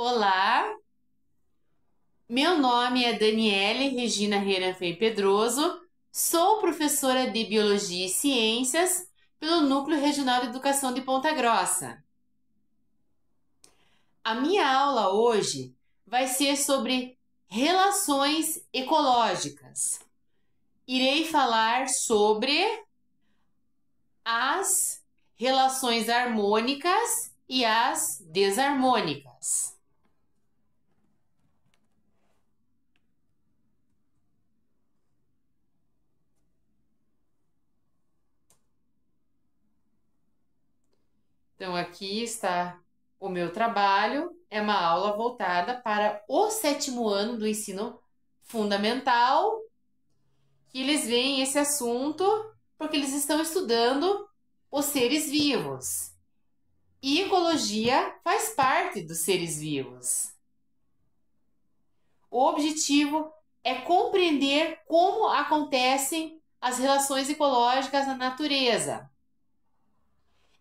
Olá, meu nome é Daniele Regina Heranfei Pedroso, sou professora de Biologia e Ciências pelo Núcleo Regional de Educação de Ponta Grossa. A minha aula hoje vai ser sobre relações ecológicas. Irei falar sobre as relações harmônicas e as desarmônicas. Então, aqui está o meu trabalho. É uma aula voltada para o sétimo ano do ensino fundamental, que eles veem esse assunto porque eles estão estudando os seres vivos. E ecologia faz parte dos seres vivos. O objetivo é compreender como acontecem as relações ecológicas na natureza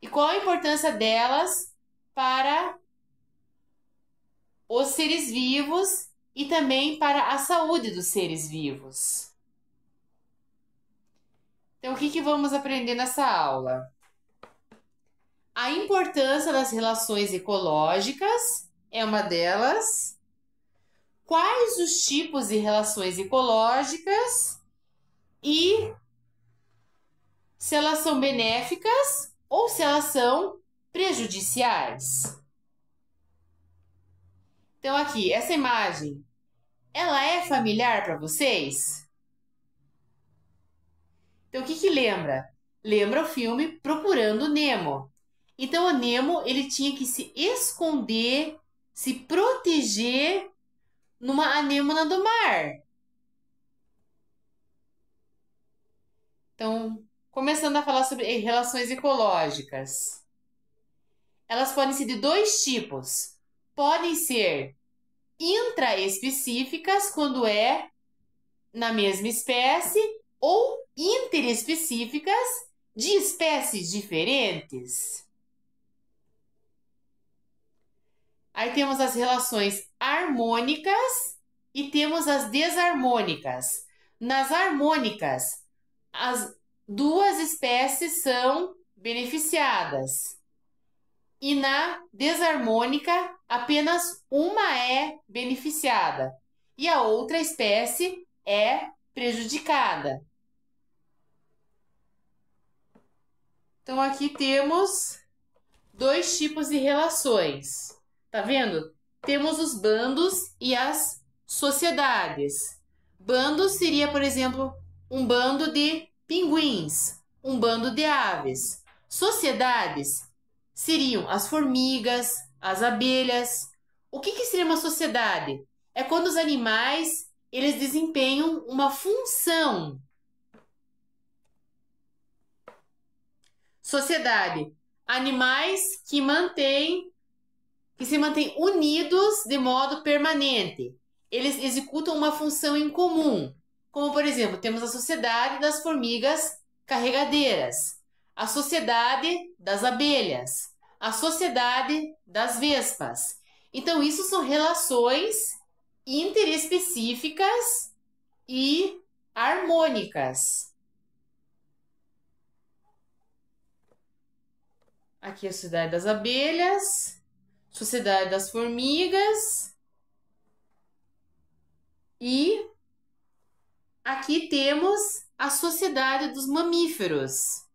e qual a importância delas para os seres vivos e também para a saúde dos seres vivos. Então, o que vamos aprender nessa aula? A importância das relações ecológicas é uma delas. Quais os tipos de relações ecológicas e se elas são benéficas ou se elas são prejudiciais. Então, aqui, essa imagem, ela é familiar para vocês? Então, o que lembra? Lembra o filme Procurando Nemo. Então, o Nemo, ele tinha que se esconder, se proteger numa anêmona do mar. Então, começando a falar sobre relações ecológicas. Elas podem ser de dois tipos. Podem ser intraespecíficas, quando é na mesma espécie, ou interespecíficas de espécies diferentes. Aí temos as relações harmônicas e temos as desarmônicas. Nas harmônicas, as duas espécies são beneficiadas. E na desarmônica, apenas uma é beneficiada e a outra espécie é prejudicada. Então, aqui temos dois tipos de relações. Tá vendo? Temos os bandos e as sociedades. Bando seria, por exemplo, um bando de pinguins, um bando de aves. Sociedades seriam as formigas, as abelhas. O que seria uma sociedade? É quando os animais eles desempenham uma função. Sociedade, animais que se mantêm unidos de modo permanente. Eles executam uma função em comum. Como, por exemplo, temos a sociedade das formigas carregadeiras, a sociedade das abelhas, a sociedade das vespas. Então, isso são relações interespecíficas e harmônicas. Aqui a sociedade das abelhas, sociedade das formigas e aqui temos a sociedade dos mamíferos.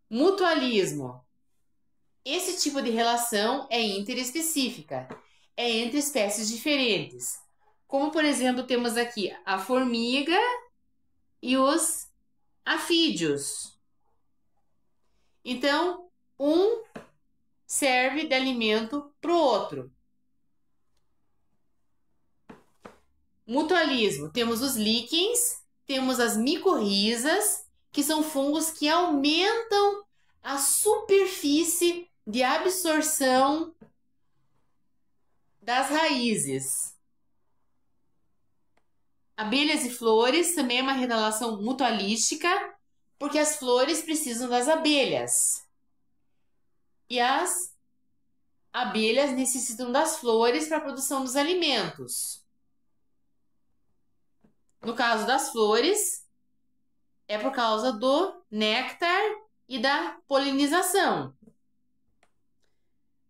Mutualismo. Esse tipo de relação é interespecífica, é entre espécies diferentes. Como, por exemplo, temos aqui a formiga e os afídeos. Então, um serve de alimento para o outro. Mutualismo. Temos os líquens, temos as micorrizas, que são fungos que aumentam a superfície de absorção das raízes. Abelhas e flores também é uma relação mutualística, porque as flores precisam das abelhas. E as abelhas necessitam das flores para a produção dos alimentos. No caso das flores, é por causa do néctar e da polinização.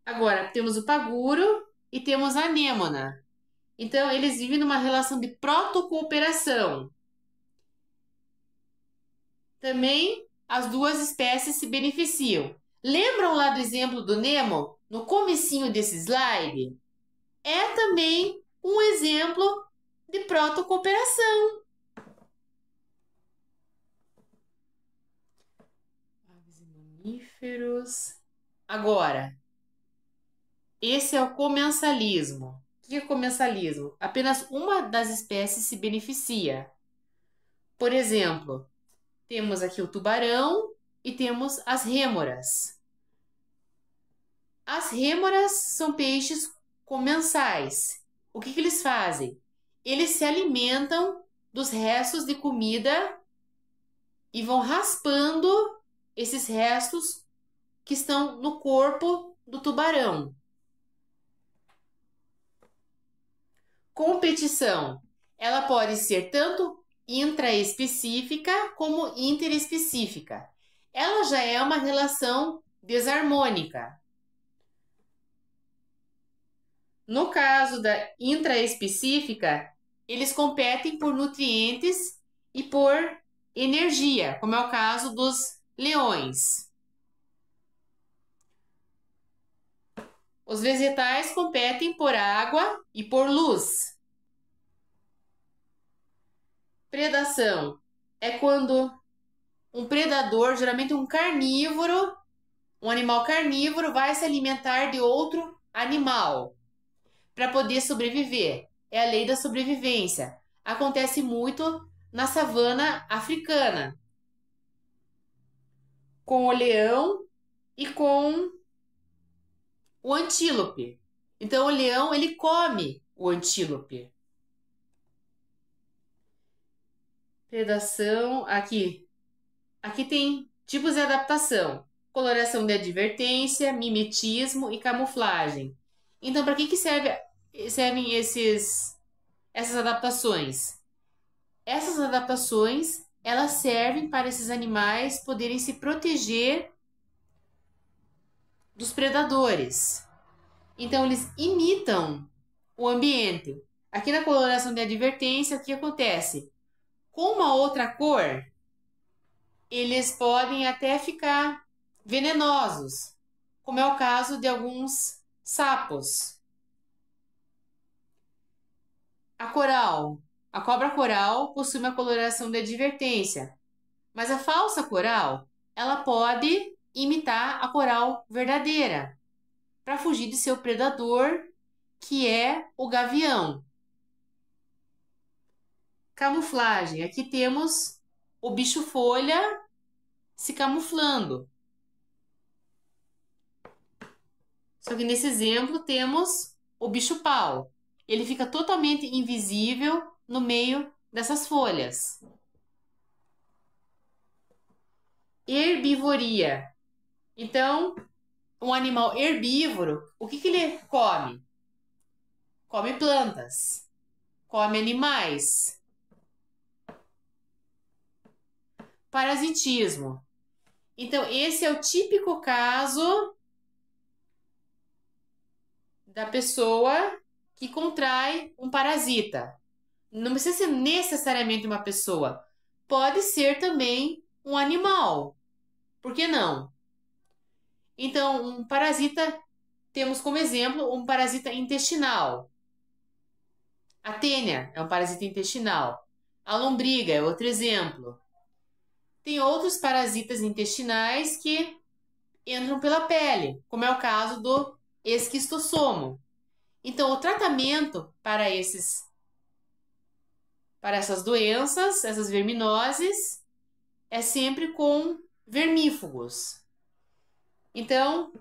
Agora, temos o paguro e temos a anêmona. Então, eles vivem numa relação de protocooperação. Também, as duas espécies se beneficiam. Lembram lá do exemplo do Nemo? No comecinho desse slide? É também um exemplo de protocooperação. Aves e mamíferos. Agora, esse é o comensalismo. O que é comensalismo? Apenas uma das espécies se beneficia. Por exemplo, temos aqui o tubarão e temos as rêmoras. As rêmoras são peixes comensais. O que eles fazem? Eles se alimentam dos restos de comida e vão raspando esses restos que estão no corpo do tubarão. Competição. Ela pode ser tanto intraespecífica como interespecífica. Ela já é uma relação desarmônica. No caso da intraespecífica, eles competem por nutrientes e por energia, como é o caso dos leões. Os vegetais competem por água e por luz. Predação é quando um predador, geralmente um carnívoro, um animal carnívoro, vai se alimentar de outro animal para poder sobreviver. É a lei da sobrevivência. Acontece muito na savana africana, com o leão e com o antílope. Então, o leão, ele come o antílope. Predação, aqui. Aqui tem tipos de adaptação. Coloração de advertência, mimetismo e camuflagem. Então, para que servem essas adaptações? Essas adaptações, elas servem para esses animais poderem se proteger dos predadores. Então, eles imitam o ambiente. Aqui na coloração de advertência, o que acontece? Com uma outra cor, eles podem até ficar venenosos, como é o caso de alguns sapos. A coral. A cobra coral possui uma coloração de advertência, mas a falsa coral, ela pode imitar a coral verdadeira para fugir de seu predador, que é o gavião. Camuflagem. Aqui temos o bicho-folha se camuflando. Só que nesse exemplo temos o bicho-pau. Ele fica totalmente invisível no meio dessas folhas. Herbivoria. Então, um animal herbívoro, o que ele come? Come plantas, come animais. Parasitismo. Então, esse é o típico caso da pessoa que contrai um parasita. Não precisa ser necessariamente uma pessoa. Pode ser também um animal. Por que não? Então, um parasita, temos como exemplo um parasita intestinal. A tênia é um parasita intestinal. A lombriga é outro exemplo. Tem outros parasitas intestinais que entram pela pele, como é o caso do esquistossomo. Então, o tratamento para essas doenças, essas verminoses, é sempre com vermífugos. Então,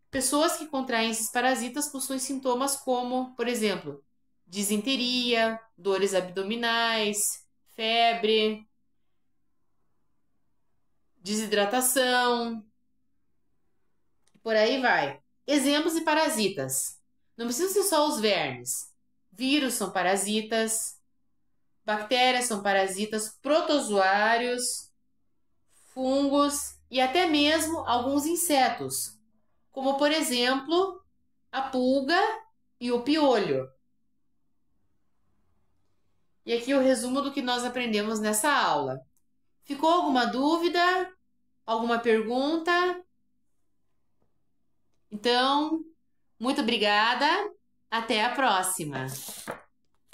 pessoas que contraem esses parasitas possuem sintomas como, por exemplo, disenteria, dores abdominais, febre, desidratação, por aí vai. Exemplos de parasitas. Não precisam ser só os vermes. Vírus são parasitas, bactérias são parasitas, protozoários, fungos e até mesmo alguns insetos, como por exemplo a pulga e o piolho. E aqui o resumo do que nós aprendemos nessa aula. Ficou alguma dúvida? Alguma pergunta? Então, muito obrigada. Até a próxima!